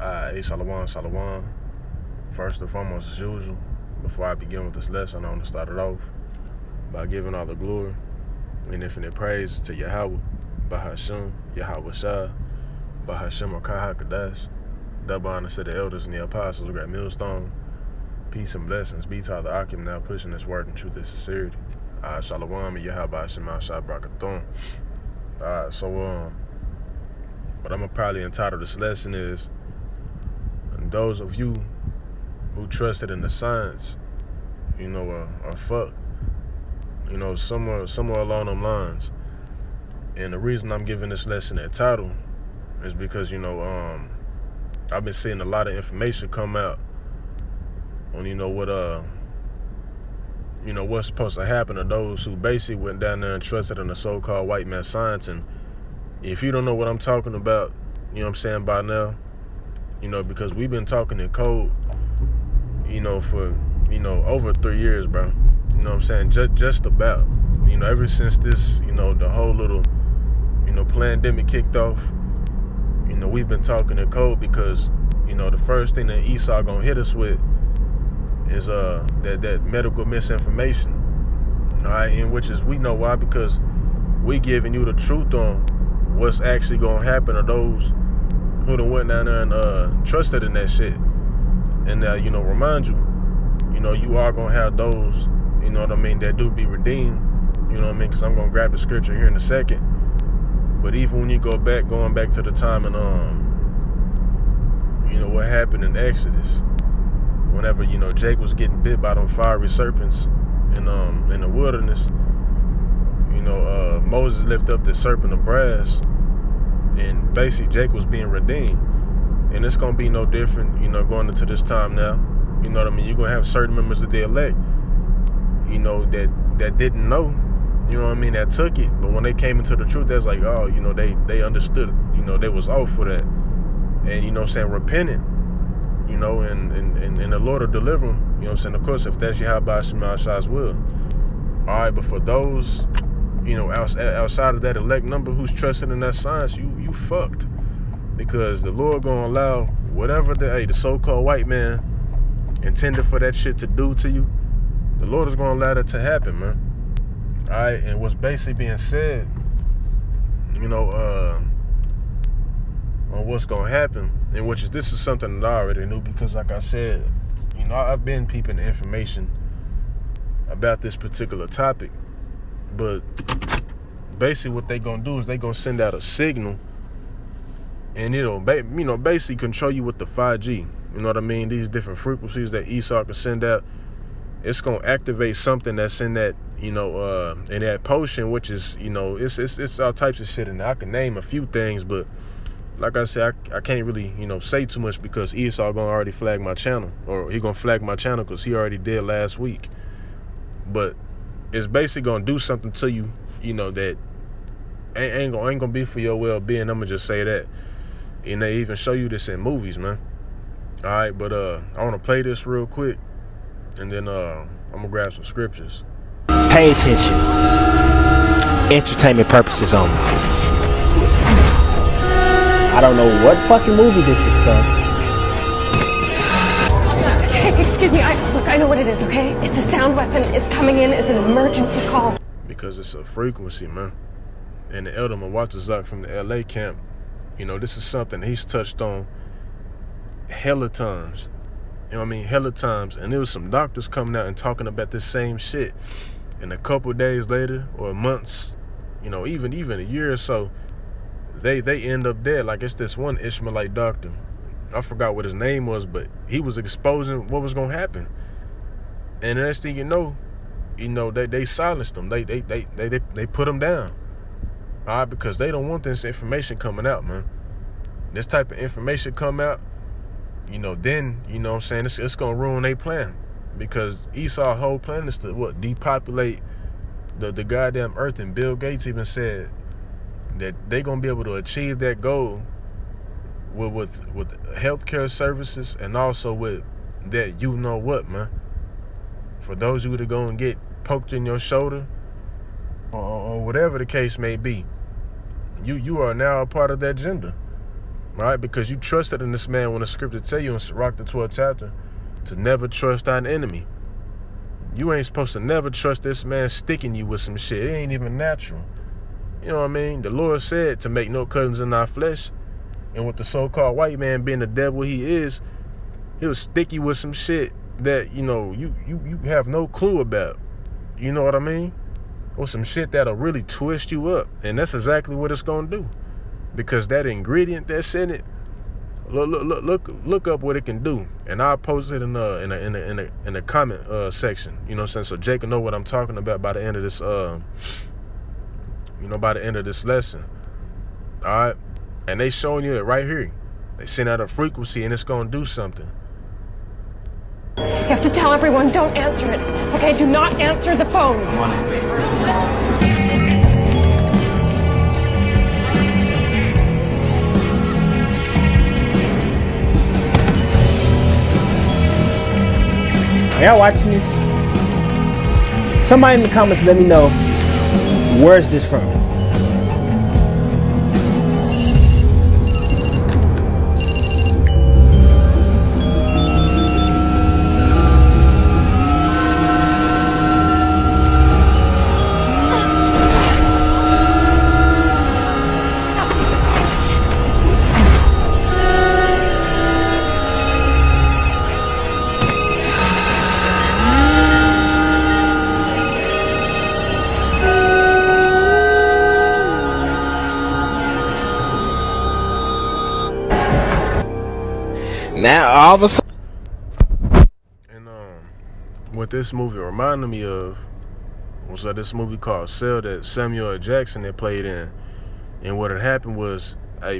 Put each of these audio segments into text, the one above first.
Esau'S. First and foremost, as usual, before I begin with this lesson, I want to start it off by giving all the glory and infinite praise to Yahweh, Bahashem, Yahweh Shah, Bahashem Akaha Kadash. Double honor to the elders and the apostles of Great Millstone. Peace and blessings be to all the Akim now pushing this word in truth and sincerity. Shalom and Yahweh Hashem Shah Brakathon. So what I'm gonna probably entitle this lesson is, those of you who trusted in the science, are fucked. Somewhere along them lines. And the reason I'm giving this lesson that title is because, I've been seeing a lot of information come out on, what's supposed to happen to those who basically went down there and trusted in the so-called white man science. And if you don't know what I'm talking about, by now, because we've been talking in code, for, over 3 years, bro. Just about, ever since this, the whole little, pandemic kicked off, we've been talking in code because, the first thing that Esau gonna hit us with is that medical misinformation. All right, and which is, we know why, because we giving you the truth on what's actually gonna happen to those who done went down there and trusted in that shit. And remind you, you are gonna have those, that do be redeemed, because I'm gonna grab the scripture here in a second. But even when you going back to the time and what happened in Exodus, whenever Jake was getting bit by them fiery serpents in the wilderness, Moses lifted up the serpent of brass, and basically Jake was being redeemed. And it's gonna be no different, going into this time now. You're gonna have certain members of the elect, that didn't know, that took it. But when they came into the truth, that's like, oh, they understood, they was off for that. And, repented, and the Lord will deliver them, Of course, if that's Yahweh Shemashah's will. All right, but for those, outside of that elect number who's trusting in that science, you fucked. Because the Lord gonna allow whatever the so-called white man intended for that shit to do to you, the Lord is gonna allow that to happen, man. All right, and what's basically being said, on what's gonna happen, and this is something that I already knew, because like I said, I've been peeping the information about this particular topic. But basically what they gonna do is they gonna send out a signal, and it'll basically control you with the 5G. These different frequencies that Esau can send out. It's gonna activate something that's in that, in that potion, which is, it's all types of shit in there. I can name a few things, but like I said, I can't really, say too much, because Esau gonna already flag my channel, or he gonna flag my channel because he already did last week. But it's basically gonna do something to you, that ain't gonna be for your well-being. I'm gonna just say that. And they even show you this in movies, man. All right, but I want to play this real quick, and then I'm gonna grab some scriptures. Pay attention. Entertainment purposes only. I don't know what fucking movie this is from. Hey, excuse me. Look, I know what it is, okay? It's a sound weapon. It's coming in as an emergency call. Because it's a frequency, man. And the elder Mawatazak from the LA camp, this is something he's touched on hella times. Hella times. And there was some doctors coming out and talking about this same shit. And a couple days later, or months, even a year or so, they end up dead. Like, it's this one Ishmaelite doctor. I forgot what his name was, but he was exposing what was gonna happen. And the next thing you know, they silenced them. They put them down. All right, because they don't want this information coming out, man. This type of information come out, then, it's gonna ruin their plan. Because Esau's whole plan is to, depopulate the goddamn earth. And Bill Gates even said that they're gonna be able to achieve that goal with healthcare services, and also with that, man. For those of you that go and get poked in your shoulder, or whatever the case may be, you are now a part of that agenda. right? Because you trusted in this man when the scripture tell you in Sirach the 12th chapter to never trust thine enemy. You ain't supposed to never trust this man sticking you with some shit. It ain't even natural. You know what I mean? The Lord said to make no cuttings in our flesh. And with the so-called white man being the devil he is, he'll stick you with some shit that, you know, you have no clue about. You know what I mean? Or some shit that'll really twist you up. And that's exactly what it's gonna do. Because that ingredient that's in it, look up what it can do. And I'll post it in the comment section. You know what I'm saying? So Jake will know what I'm talking about by the end of this by the end of this lesson. Alright? And they showing you it right here. They send out a frequency and it's gonna do something. You have to tell everyone, don't answer it. Okay, do not answer the phones. Are y'all watching this? Somebody in the comments let me know, where's this from? Now all of a sudden, And what this movie reminded me of was this movie called Esau'S that Samuel L. Jackson had played in. And what had happened was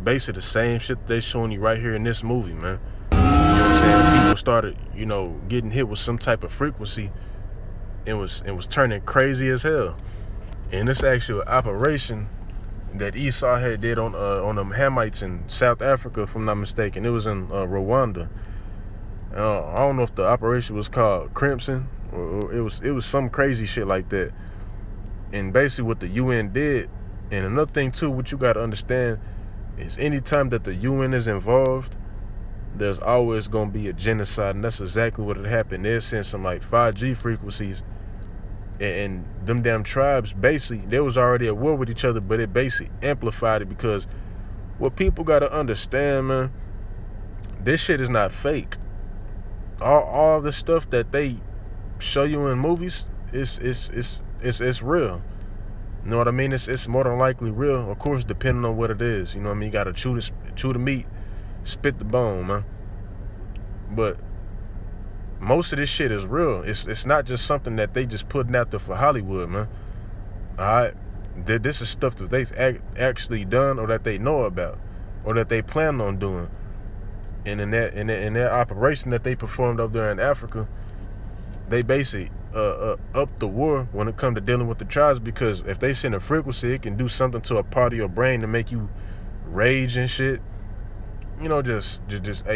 basically the same shit they showing you right here in this movie, man. You know what I'm saying? People started, getting hit with some type of frequency and was turning crazy as hell. And this actual operation that Esau had did on them Hamites in South Africa, if I'm not mistaken. It was in Rwanda. I don't know if the operation was called Crimson or it was some crazy shit like that. And basically what the UN did, and another thing too, what you gotta understand is anytime that the UN is involved, there's always gonna be a genocide, and that's exactly what had happened. They're sent some like 5G frequencies. And them damn tribes, basically, they was already at war with each other, but it basically amplified it because what people got to understand, man, this shit is not fake. All the stuff that they show you in movies, it's real. You know what I mean? It's more than likely real, of course, depending on what it is. You know what I mean? You got to chew the meat, spit the bone, man. But most of this shit is real. It's not just something that they just putting out there for Hollywood, man. Alright? This is stuff that they've actually done or that they know about or that they plan on doing. And in that operation that they performed over there in Africa, they basically upped the war when it comes to dealing with the tribes, because if they send a frequency, it can do something to a part of your brain to make you rage and shit. Just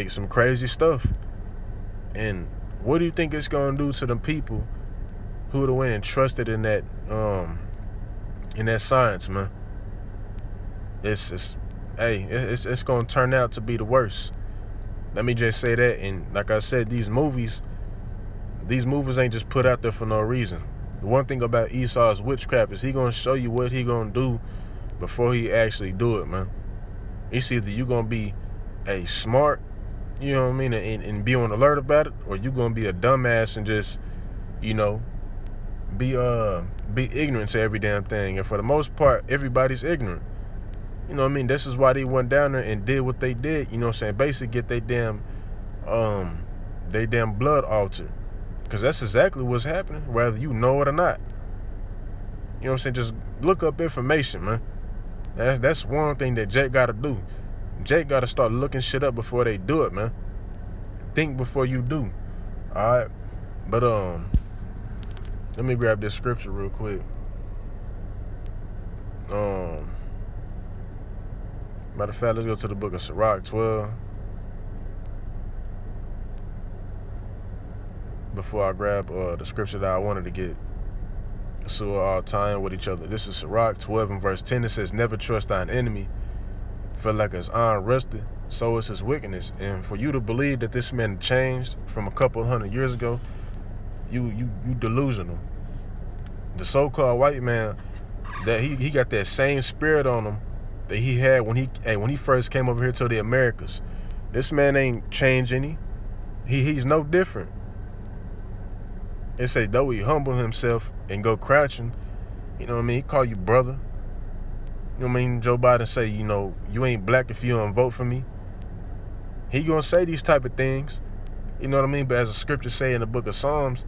some crazy stuff. And what do you think it's gonna do to the people who would have went and trusted in that science, man? It's gonna turn out to be the worst. Let me just say that. And like I said, these movies ain't just put out there for no reason. The one thing about Esau'S witchcraft is he gonna show you what he gonna do before he actually do it, man. It's either you gonna be smart, you know what I mean, and be on alert about it, or you gonna be a dumbass and just, be ignorant to every damn thing. And for the most part, everybody's ignorant. You know what I mean? This is why they went down there and did what they did, you know what I'm saying? Basically get they damn blood altered. Because that's exactly what's happening, whether you know it or not. You know what I'm saying? Just look up information, man. That's one thing that Jake gotta do. Jake gotta start looking shit up before they do it, man. Think before you do. Alright? But let me grab this scripture real quick. Matter of fact, let's go to the book of Sirach 12. Before I grab the scripture that I wanted to get, so all tying with each other. This is Sirach 12 and verse 10. It says, "Never trust thine enemy, for like as iron rusted, so is his wickedness. And for you to believe that this man changed from a couple hundred years ago, you delusional. The so-called white man, that he got that same spirit on him that he had when he first came over here to the Americas. This man ain't changed any. He's no different. It say though he humble himself and go crouching, you know what I mean, he call you brother. You know what I mean? Joe Biden say, you know, you ain't black if you don't vote for me. He gonna say these type of things. You know what I mean? But as the scriptures say in the book of Psalms,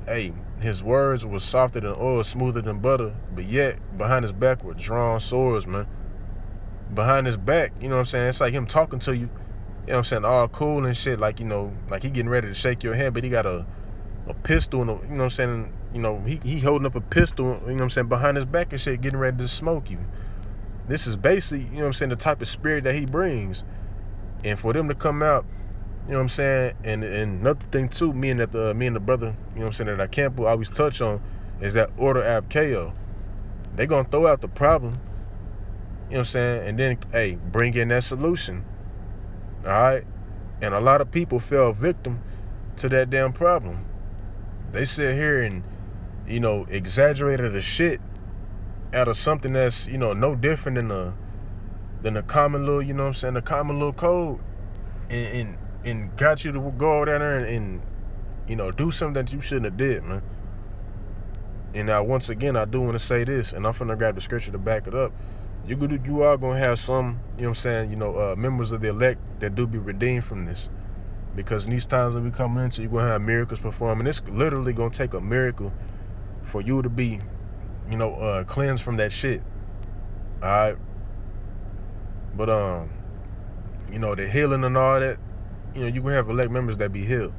hey, his words were softer than oil, smoother than butter, but yet behind his back were drawn swords, man. Behind his back, you know what I'm saying? It's like him talking to you, you know what I'm saying, all cool and shit, like, you know, like he getting ready to shake your hand, but he got a pistol, and you know what I'm saying, you know, he holding up a pistol, you know what I'm saying, behind his back and shit, getting ready to smoke you. This is basically, you know what I'm saying, the type of spirit that he brings. And for them to come out, you know what I'm saying, and another thing too, me and the brother, you know what I'm saying, that I can't always touch on, is that order ab KO. They gonna throw out the problem, you know what I'm saying, and then, hey, bring in that solution. All right? And a lot of people fell victim to that damn problem. They sit here and, you know, exaggerated the shit out of something that's, you know, no different than the common little, you know what I'm saying, the common little code, and got you to go down there and you know, do something that you shouldn't have did, man. And now, once again, I do want to say this, and I'm finna grab the scripture to back it up. You are gonna have some, you know what I'm saying, you know, members of the elect that do be redeemed from this, because in these times that we coming into, you're gonna have miracles performing. It's literally gonna take a miracle for you to be, you know, cleansed from that shit. All right. But you know, the healing and all that, you know, you gonna have elect members that be healed.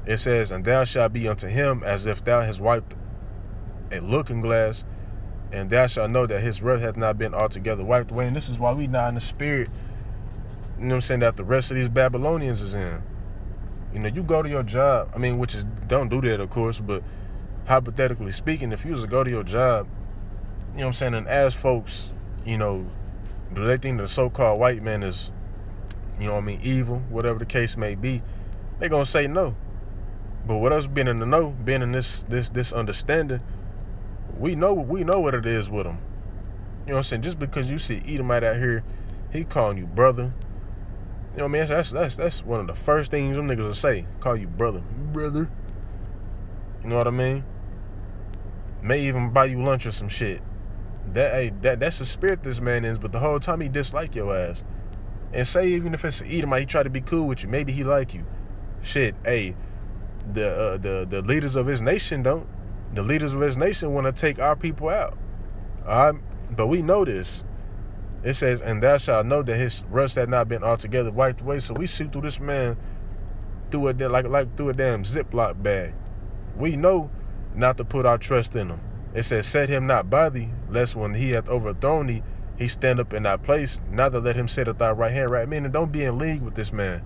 It says, and thou shalt be unto him as if thou hast wiped a looking glass, and thou shalt know that his wrath hath not been altogether wiped away. And this is why we not in the spirit, you know what I'm saying, that the rest of these Babylonians is in. You know, you go to your job, I mean, which is, don't do that, of course, but hypothetically speaking, if you was to go to your job, you know what I'm saying, and ask folks, you know, do they think the so-called white man is, you know what I mean, evil, whatever the case may be, they gonna say no. But with us being in the know, being in this understanding, we know what it is with them. You know what I'm saying? Just because you see Edomite out here, he calling you brother. You know what I mean? That's one of the first things them niggas will say. Call you brother. Brother. You know what I mean? May even buy you lunch or some shit. That's the spirit this man is, but the whole time he dislike your ass. And say even if it's an Edomite, he try to be cool with you. Maybe he like you. Shit, hey, the leaders of his nation don't. The leaders of his nation want to take our people out. All right? But we know this. It says, and thou shalt know that his rust had not been altogether wiped away. So we see through this man through a like through a damn Ziploc bag. We know not to put our trust in him. It says, set him not by thee, lest when he hath overthrown thee, he stand up in thy place. Neither let him sit at thy right hand. Right? Meaning, don't be in league with this man.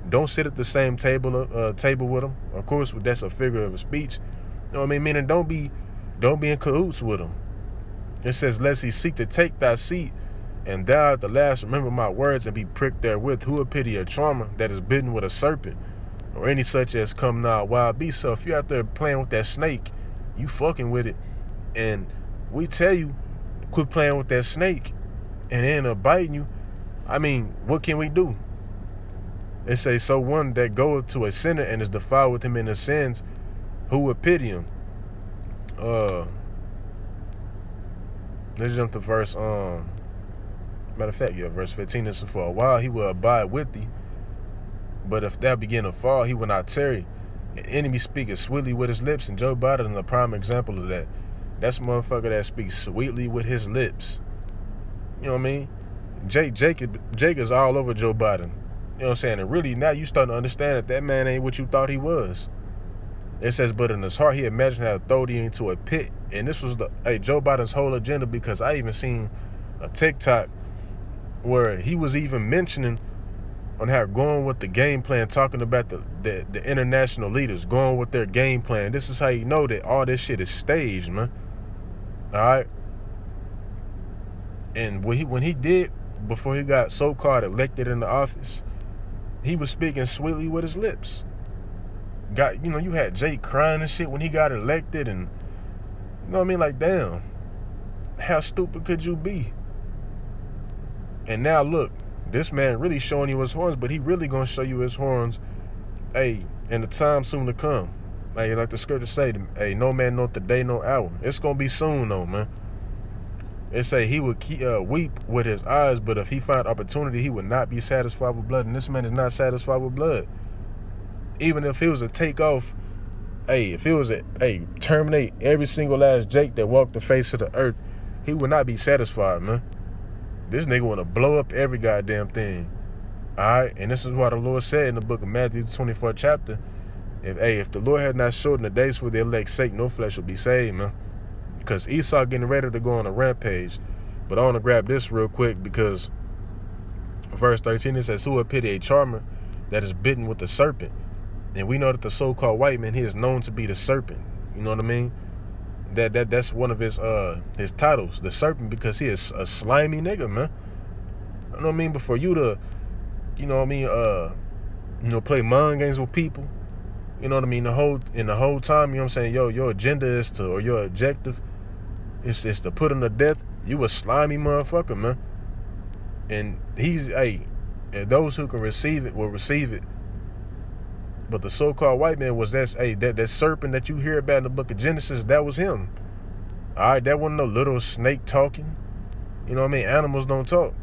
Don't sit at the same table with him. Of course, that's a figure of a speech. You know what I mean? Meaning, don't be in cahoots with him. It says, lest he seek to take thy seat, and thou at the last remember my words and be pricked therewith. Who would pity a charmer that is bitten with a serpent, or any such as come now a wild beast? So if you're out there playing with that snake, you fucking with it, and we tell you, quit playing with that snake, and it end up biting you. I mean, what can we do? It says, so one that goeth to a sinner and is defiled with him in his sins, who would pity him? Let's jump to verse, matter of fact, yeah, verse 15. This is, for a while he will abide with thee, but if thou begin to fall, he will not tarry. An enemy speaketh sweetly with his lips, and Joe Biden is a prime example of that. That's a motherfucker that speaks sweetly with his lips. You know what I mean? Jake is all over Joe Biden. You know what I'm saying? And really, now you starting to understand that man ain't what you thought he was. It says, but in his heart he imagined how to throw thee into a pit. And this was Joe Biden's whole agenda, because I even seen a TikTok where he was even mentioning on how going with the game plan, talking about the international leaders going with their game plan. This is how you know that all this shit is staged, man. All right. And when he did before he got so-called elected into office, he was speaking sweetly with his lips. You had Jake crying and shit when he got elected, and you know what I mean? Like, damn, how stupid could you be? And now look, this man really showing you his horns, but he really gonna show you his horns, in the time soon to come. Like the scripture say, no man knoweth the day, no hour. It's gonna be soon though, man. It say he would weep with his eyes, but if he find opportunity, he would not be satisfied with blood. And this man is not satisfied with blood. Even if he was to take off, if he was to terminate every single last Jake that walked the face of the earth, he would not be satisfied, man. This nigga want to blow up every goddamn thing. Alright, and this is what the Lord said in the book of Matthew, 24th chapter. If the Lord had not shortened the days for the elect's sake, no flesh will be saved, man. Because Esau getting ready to go on a rampage. But I want to grab this real quick because verse 13, it says, who would pity a charmer that is bitten with the serpent? And we know that the so-called white man, he is known to be the serpent. You know what I mean? That's one of his titles, the serpent, because he is a slimy nigga, man. You know what I mean? But for you to, you know what I mean, play mind games with people, you know what I mean, the whole time, you know what I'm saying, your agenda is to, or your objective is to put him to death. You a slimy motherfucker, man. And he's and those who can receive it will receive it. But the so-called white man was that serpent that you hear about in the book of Genesis, that was him. Alright, that wasn't no little snake talking. You know what I mean? Animals don't talk.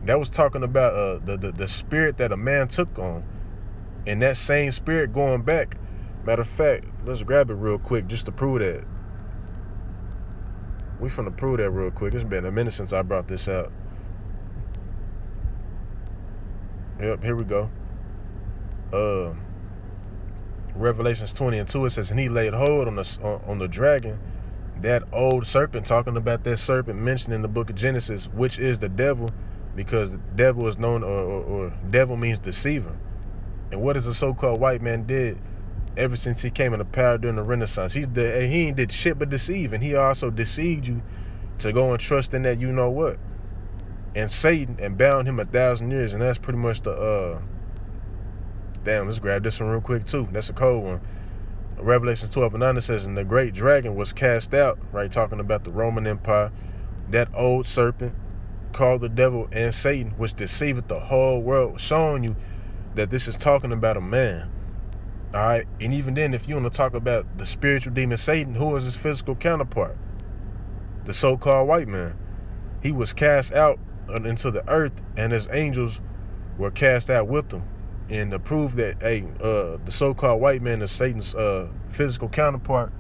That was talking about the spirit that a man took on. And that same spirit going back. Matter of fact, let's grab it real quick just to prove that. We finna prove that real quick. It's been a minute since I brought this out. Yep, here we go. Revelations 20:2, it says, and he laid hold on the dragon, that old serpent, talking about that serpent mentioned in the book of Genesis, which is the devil, because the devil is known, or devil means deceiver. And what is the so-called white man did ever since he came into power during the Renaissance? He ain't did shit but deceive, and he also deceived you to go and trust in that you know what. And Satan, and bound him 1,000 years, and that's pretty much the damn, let's grab this one real quick too. That's a cold one. Revelation 12:9, it says, and the great dragon was cast out, right, talking about the Roman Empire, that old serpent called the devil and Satan, which deceiveth the whole world, showing you that this is talking about a man. All right, and even then, if you want to talk about the spiritual demon Satan, who is his physical counterpart? The so-called white man. He was cast out into the earth, and his angels were cast out with him. And to prove that, the so-called white man is Satan's physical counterpart,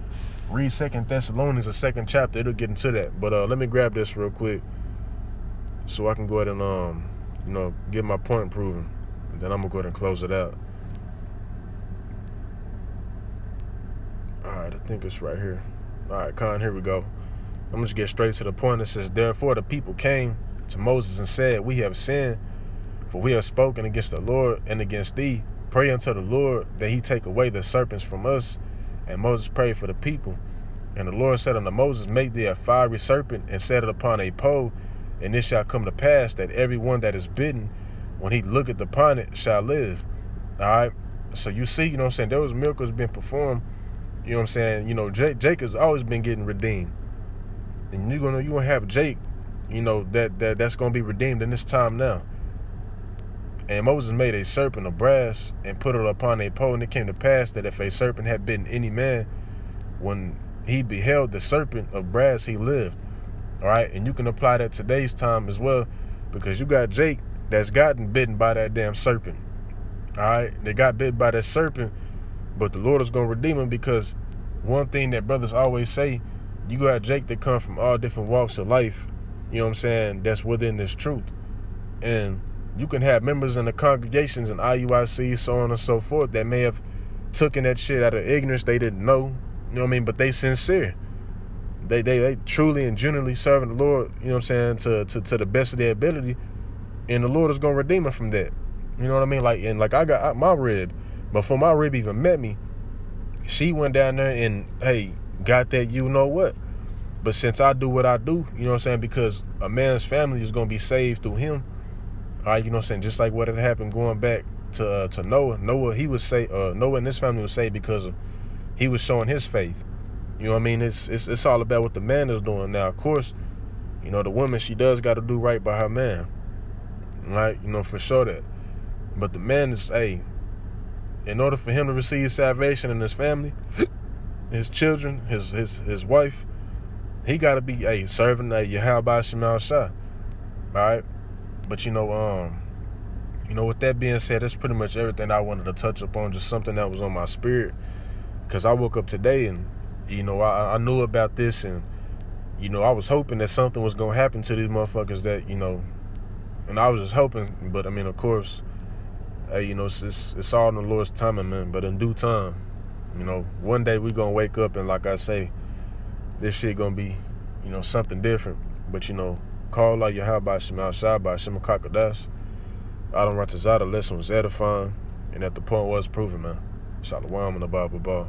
read 2 Thessalonians, the 2nd chapter. It'll get into that. But let me grab this real quick so I can go ahead and, get my point proven. And then I'm going to go ahead and close it out. All right, I think it's right here. All right, Con, here we go. I'm just get straight to the point. It says, therefore the people came to Moses and said, we have sinned, for we have spoken against the Lord and against thee. Pray unto the Lord that he take away the serpents from us. And Moses prayed for the people. And the Lord said unto Moses, make thee a fiery serpent, and set it upon a pole. And it shall come to pass that every one that is bitten, when he looketh upon it, shall live. All right. So you see, you know what I'm saying, there was miracles being performed. You know what I'm saying? Jake has always been getting redeemed. And you're gonna have Jake, that's gonna be redeemed in this time now. And Moses made a serpent of brass and put it upon a pole, and it came to pass that if a serpent had bitten any man, when he beheld the serpent of brass, he lived. All right, and you can apply that today's time as well, because you got Jake that's gotten bitten by that damn serpent. All right, they got bit by that serpent, but the Lord is gonna redeem him, because one thing that brothers always say, you got Jake that come from all different walks of life, you know what I'm saying, that's within this truth. And you can have members in the congregations and IUIC, so on and so forth, that may have taken that shit out of ignorance. They didn't know, you know what I mean? But they sincere. They truly and genuinely serving the Lord, you know what I'm saying, to the best of their ability. And the Lord is going to redeem them from that. You know what I mean? Like I got my rib. Before my rib even met me, she went down there and, got that you know what. But since I do what I do, you know what I'm saying, because a man's family is gonna be saved through him. All right, you know what I'm saying, just like what had happened going back to Noah. Noah, he was saved. Noah and his family was saved because he was showing his faith. You know what I mean? It's all about what the man is doing. Now, of course, you know, the woman, she does got to do right by her man, right? You know, for sure that. But the man is, hey, in order for him to receive salvation in his family, his children, his wife, he got to be, serving Yahweh Shemal Shah. All right? But, you know, with that being said, that's pretty much everything I wanted to touch upon, just something that was on my spirit. Because I woke up today and, you know, I knew about this, and, you know, I was hoping that something was going to happen to these motherfuckers that, you know, and I was just hoping, but, I mean, of course, hey, you know, it's all in the Lord's timing, man. But in due time, you know, one day we going to wake up and, like I say, this shit going to be, you know, something different. But, you know, call out Yahweh Shemal Shah by Shema Kakadas. Adam Ratazada, lesson was edifying, and that the point was proven, man. Shalom and the Bible.